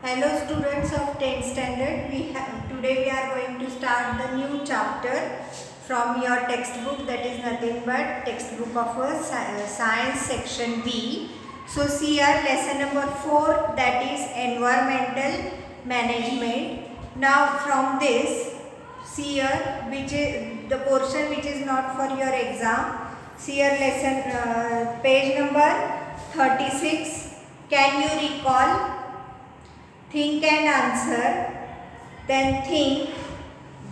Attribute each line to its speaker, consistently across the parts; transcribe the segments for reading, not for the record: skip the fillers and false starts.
Speaker 1: Hello students of 10th standard. Today we are going to start the new chapter from your textbook, that is nothing but textbook of science section B. So see here lesson number 4, that is environmental management. Now from this, see here which is the portion which is not for your exam. See here lesson page number 36. Can you recall? Think and answer, then think,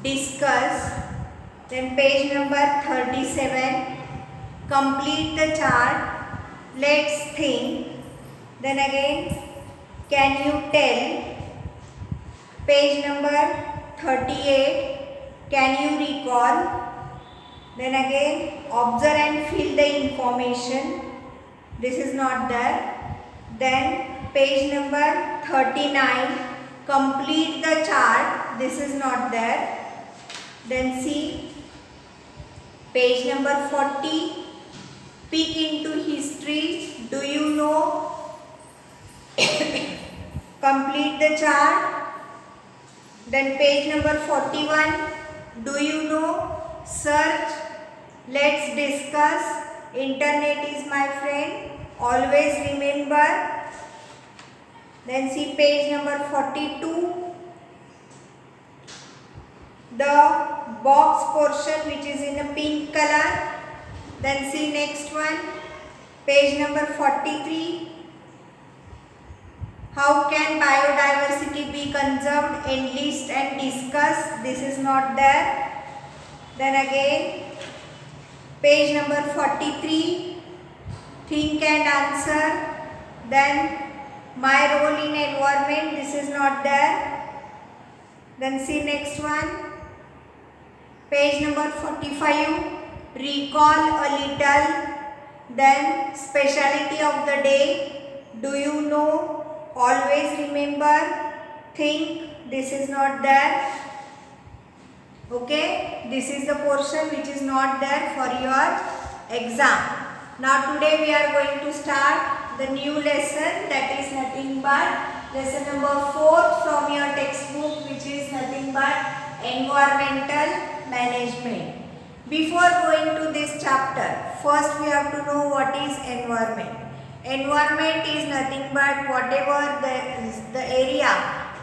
Speaker 1: discuss, then page number 37, complete the chart, let's think, then again, can you tell, page number 38, can you recall, then again, observe and fill the information, this is not there, then page number 39, complete the chart, this is not there, then see page number 40, peek into history, do you know, complete the chart, then page number 41, do you know, search, let's discuss, internet is my friend, always remember. Then see page number 42, the box portion which is in a pink color. Then see next one, page number 43, how can biodiversity be conserved, enlist and discuss, this is not there. Then again page number 43, think and answer, then my role in environment, this is not there. Then see next one, page number 45, recall a little, then speciality of the day, do you know, always remember, think, this is not there. Okay, this is the portion which is not there for your exam. Now today we are going to start the new lesson, that is nothing but lesson number 4 from your textbook, which is nothing but environmental management. Before going to this chapter, first we have to know what is environment. Environment is nothing but whatever the area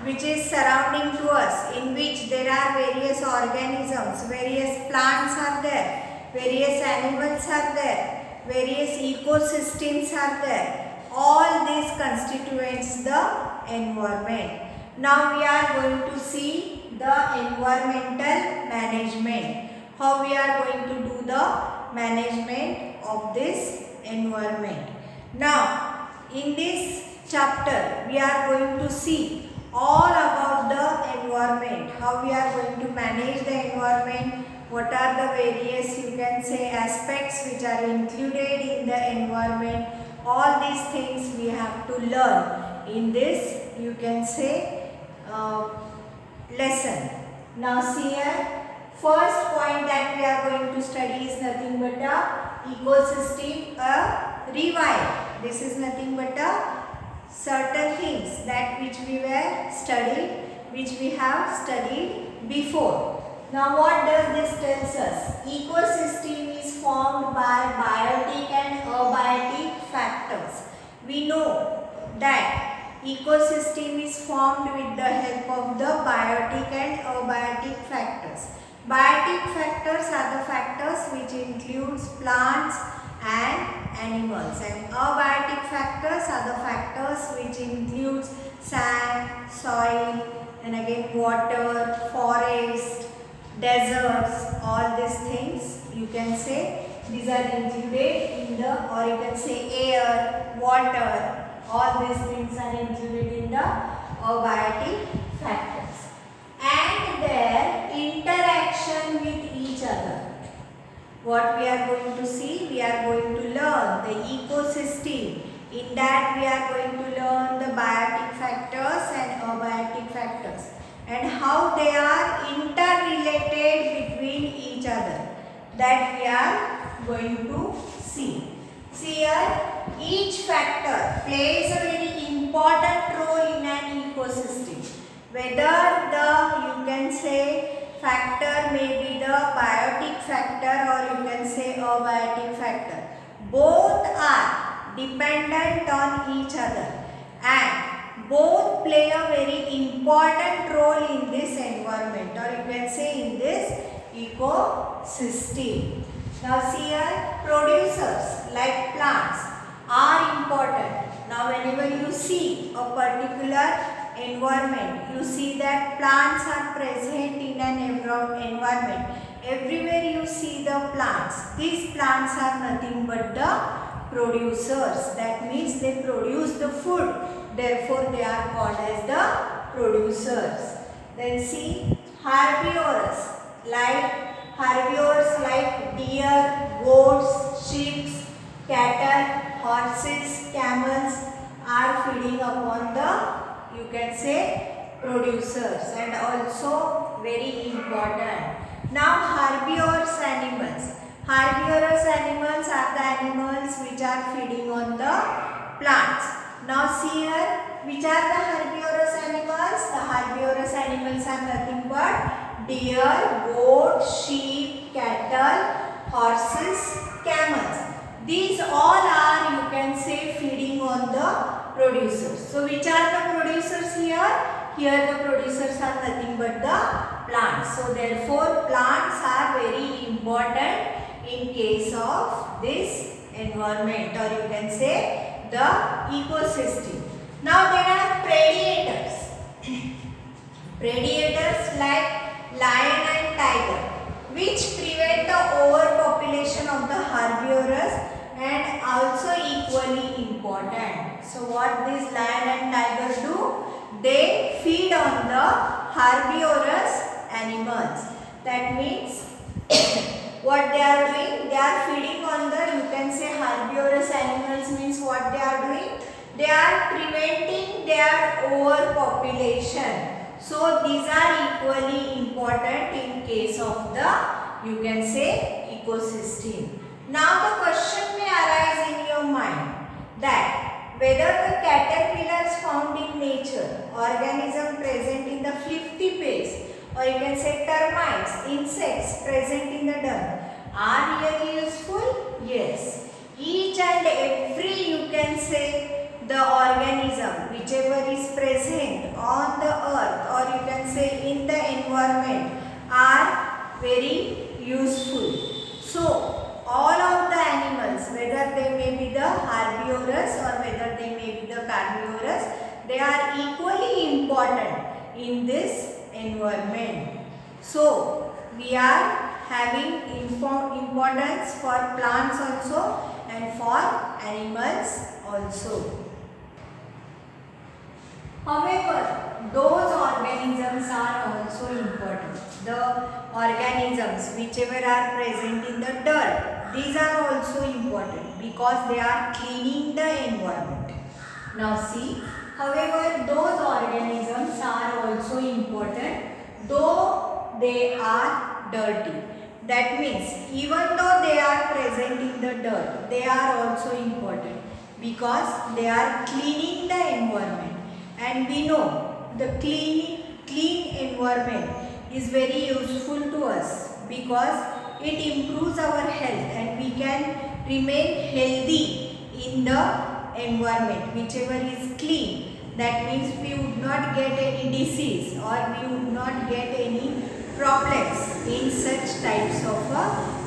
Speaker 1: which is surrounding to us, in which there are various organisms, various plants are there, various animals are there, various ecosystems are there. All these constituents the environment. Now we are going to see the environmental management. How we are going to do the management of this environment. Now in this chapter we are going to see all about the environment. How we are going to manage the environment. What are the various, you can say, aspects which are included in the environment. All these things we have to learn in this, you can say, lesson. Now see here, first point that we are going to study is nothing but a ecosystem, a revive. This is nothing but a certain things that which we were studied, which we have studied before. Now what does this tells us? Ecosystem is formed by biotic and abiotic factors. We know that ecosystem is formed with the help of the biotic and abiotic factors. Biotic factors are the factors which includes plants and animals, and abiotic factors are the factors which includes sand, soil, and again water, forest, deserts, all these things you can say these are included in the, or you can say air, water, all these things are included in the abiotic factors and their interaction with each other. What we are going to see, we are going to learn the ecosystem. In that we are going to learn the biotic factors and abiotic factors, and how they are interrelated between each other, that we are going to see. See here, each factor plays a very important role in an ecosystem. whether the, you can say, factor may be the biotic factor or you can say abiotic factor. Both are dependent on each other and both play a very important role in this environment or you can say in this ecosystem. Now see here, producers like plants are important. Now whenever you see a particular environment, you see that plants are present in an environment. Everywhere you see the plants. These plants are nothing but the producers. That means they produce the food. Therefore, they are called as the producers. Then see herbivores like deer, goats, sheep, cattle, horses, camels are feeding upon the, you can say, producers and also very important. Now herbivorous animals. Herbivorous animals are the animals which are feeding on the plants. Now see here, which are the herbivorous animals? The herbivorous animals are nothing but deer, goat, sheep, cattle, horses, camels. These all are, you can say, feeding on the producers. So which are the producers here? Here the producers are nothing but the plants. So therefore plants are very important in case of this environment or you can say the ecosystem. Now there are predators. Predators like lion and tiger which prevent the overpopulation of the herbivorous and also equally important. So what these lion and tiger do? They feed on the herbivorous animals. That means what they are doing? They are feeding on the, you can say, herbivorous animals. Means what they are doing? They are preventing their overpopulation. So these are equally important in case of the, you can say, ecosystem. Now the question may arise in your mind that whether the caterpillars found in nature, organism present in the leafy phase, or you can say termites, insects present in the dirt, are really useful? Yes. Each and every, you can say, the organism whichever is present on the earth or you can say in the environment are very useful. So all of the animals, whether they may be the herbivorous or whether they may be the carnivorous, they are equally important in this environment. So we are having importance for plants also and for animals also. However, those organisms are also important. The organisms whichever are present in the dirt, these are also important because they are cleaning the environment. Now see, however, those organisms are also important though they are dirty. That means even though they are present in the dirt, they are also important because they are cleaning the environment. And we know the clean environment is very useful to us because it improves our health and we can remain healthy in the environment whichever is clean. That means we would not get any disease or we would not get any problems in such types of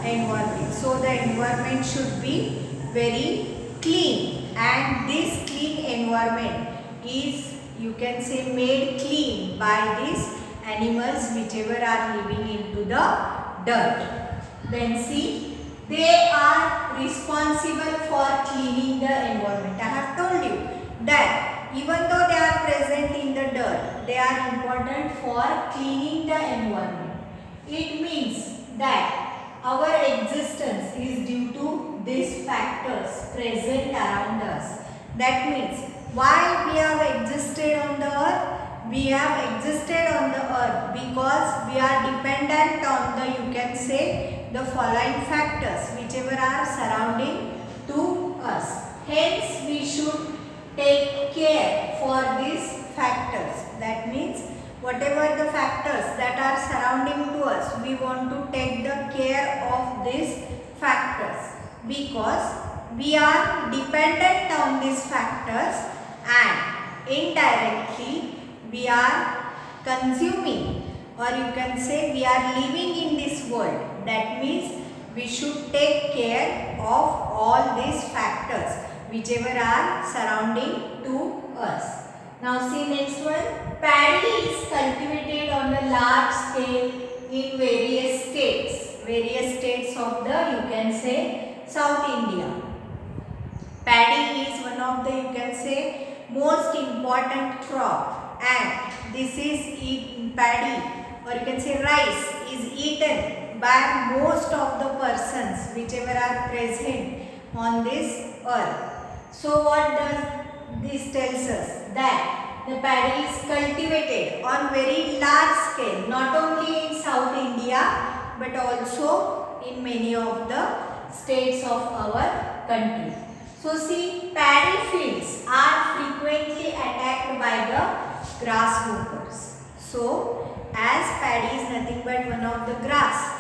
Speaker 1: environment. So the environment should be very clean and this clean environment is, you can say, made clean by these animals whichever are living into the dirt. Then see, they are responsible for cleaning the environment. I have told you that even though they are present in the dirt, they are important for cleaning the environment. It means that our existence is due to these factors present around us. That means why we have existed on the earth? We have existed on the earth because we are dependent on the, you can say, the following factors whichever are surrounding to us. Hence we should take care for these factors. That means whatever the factors that are surrounding to us, we want to take the care of these factors, because we are dependent on these factors and indirectly we are consuming, or you can say we are living in this world. That means we should take care of all these factors whichever are surrounding to us. Now see next one. Paddy is cultivated on a large scale in various states of the, you can say, South India. Paddy is one of the, you can say, most important crop, and this is paddy, or you can say rice, is eaten by most of the persons whichever are present on this earth. So what does this tells us? That the paddy is cultivated on very large scale, not only in South India but also in many of the states of our country. So see, paddy fields are frequently attacked by the grasshoppers. So as paddy is nothing but one of the grass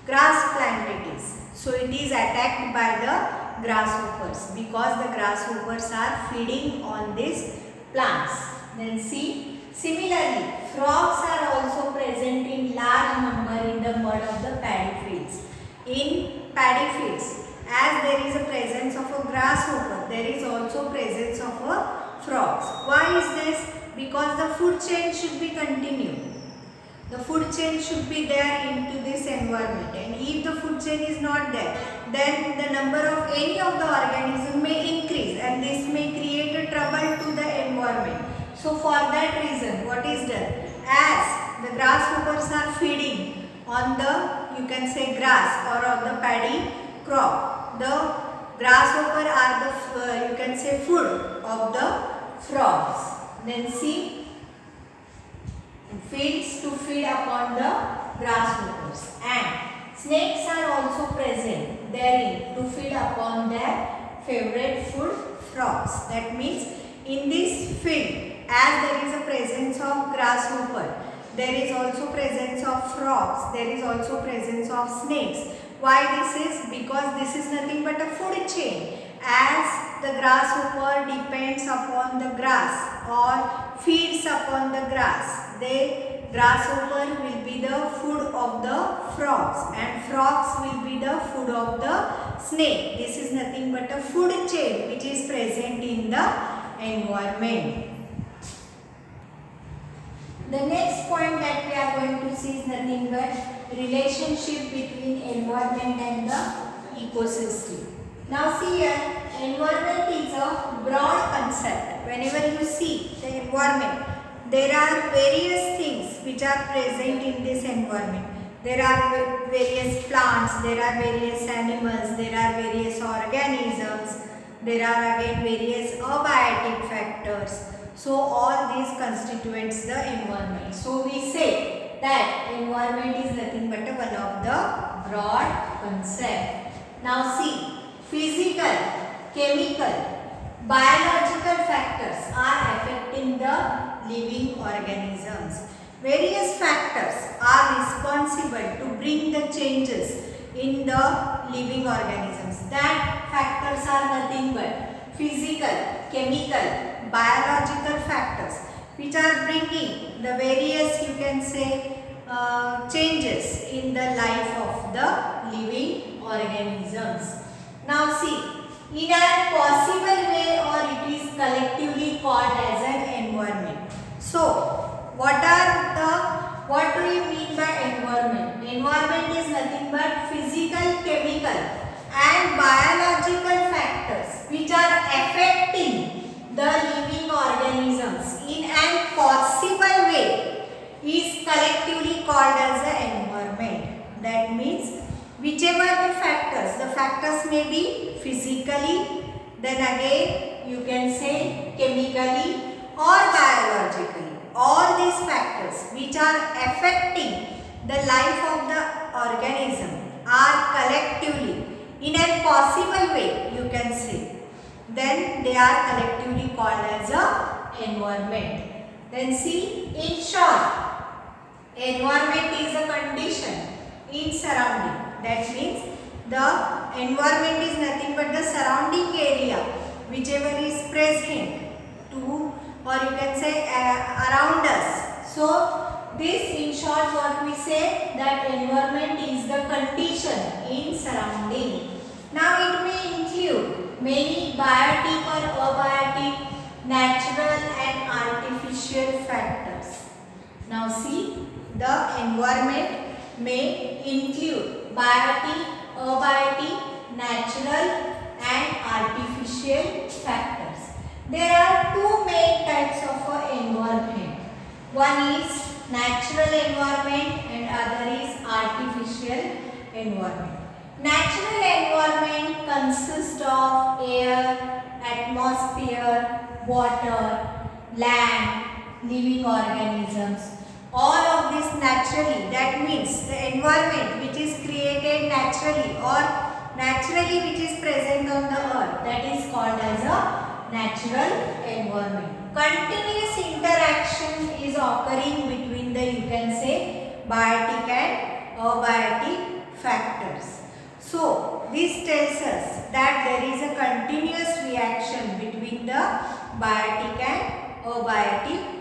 Speaker 1: plant it is, so it is attacked by the grasshoppers because the grasshoppers are feeding on these plants. Then see, similarly frogs are also present in large number in the mud of the paddy fields. In paddy fields, as there is a presence of a grasshopper, there is also presence of a frogs. Why is this? Because the food chain should be continued. The food chain should be there into this environment, and if the food chain is not there, then the number of any of the organism may increase, and this may create a trouble to the environment. So for that reason, what is done? As the grasshoppers are feeding on the, you can say, grass or on the paddy crop, the grasshopper are the you can say food of the frogs. Then see, fields to feed upon the grasshoppers, and snakes are also present therein to feed upon their favorite food, frogs. That means in this field, as there is a presence of grasshopper, there is also presence of frogs, there is also presence of snakes. Why this is? Because this is nothing but a food chain. As the grasshopper depends upon the grass or feeds upon the grass, the grasshopper will be the food of the frogs, and frogs will be the food of the snake. This is nothing but a food chain which is present in the environment. The next point that we are going to see is nothing but relationship between environment and the ecosystem. Now see here, environment is a broad concept. Whenever you see the environment, there are various things which are present in this environment. There are various plants, there are various animals, there are various organisms, there are again various abiotic factors. So all these constituents the environment. So we say that environment is nothing but one of the broad concept. Now see, physical, chemical, biological factors are affecting the living organisms. Various factors are responsible to bring the changes in the living organisms. That factors are nothing but physical, chemical, biological factors which are bringing the various, you can say, changes in the life of the living organisms. Now see, in a possible way, or it is collectively called as an environment. So what do you mean by environment? Environment is nothing but physical, chemical and biological factors which are affecting the living organisms in a possible way is collectively called as an environment. That means whichever the factors may be physically, then again you can say chemically or biologically. All these factors which are affecting the life of the organism are collectively in a possible way, you can say, then they are collectively called as a environment. Then see, in short, environment is a condition in surrounding. That means the environment is nothing but the surrounding area, whichever is present to, or you can say around us. So this in short what we say, that environment is the condition in surrounding. Now it may include many biotic or abiotic, natural and artificial factors. Now see, the environment may include biotic, abiotic, natural and artificial factors. There are two main types of environment. One is natural environment and other is artificial environment. Natural environment consists of air, atmosphere, water, land, living organisms. All of this naturally, that means the environment which is created naturally or naturally which is present on the earth, that is called as a natural environment. Continuous interaction is occurring between the, you can say, biotic and abiotic factors. So this tells us that there is a continuous reaction between the biotic and abiotic